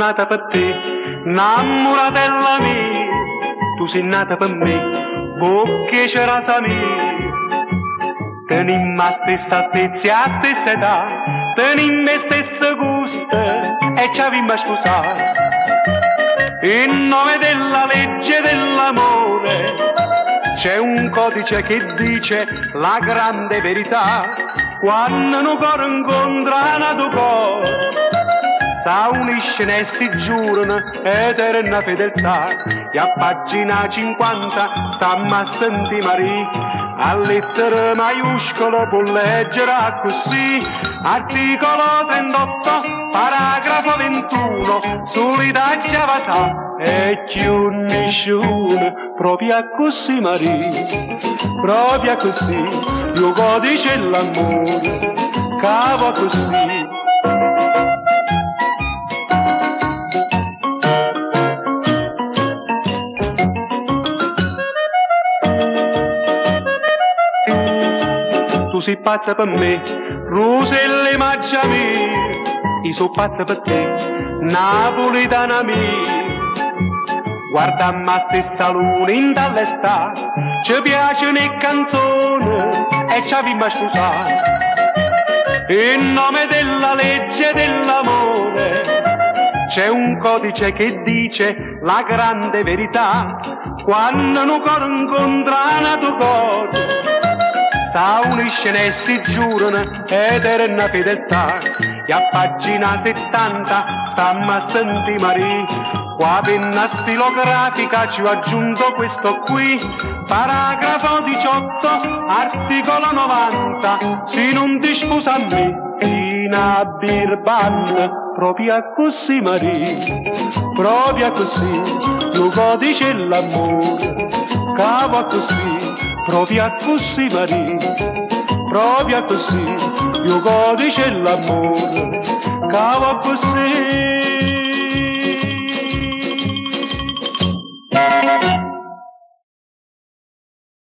nata per te, innamoratella mia, tu sei nata per me, perché c'era sa mia. Tenim la stessa altezza e la stessa età, tenim le stesse gusto e ci avevamo sposato. In nome della legge dell'amore c'è un codice che dice la grande verità. Quando un cuore incontra un altro cuore, sa unisce e si giurano eterna fedeltà. E a pagina 50 stamma a sentire Maria, a lettere maiuscolo può leggere così. Articolo 38, paragrafo 21, sull'età già e più nessuno, proprio così Maria, proprio così, io codice l'amore, cavo così. Tu sei pazza per me, Roselle mangia mia, io sono pazza per te, napoletana mia. Guardammo la stessa luna in dall'estate, ci piacciono le canzoni e ci abbiamo sposato. In nome della legge dell'amore c'è un codice che dice la grande verità. Quando un cuore incontra un altro cuore, sa unisce e si giurano eterna fedeltà. E a pagina 70 stammo a sentire Maria, qua penna stilografica ci ho aggiunto questo qui. Paragrafo 18, articolo 90, se non ti sposa a me, sino a birban, proprio così Maria, proprio così, lo codice l'amore, cavo così, proprio così Maria, proprio così, io codice l'amore, cavo così.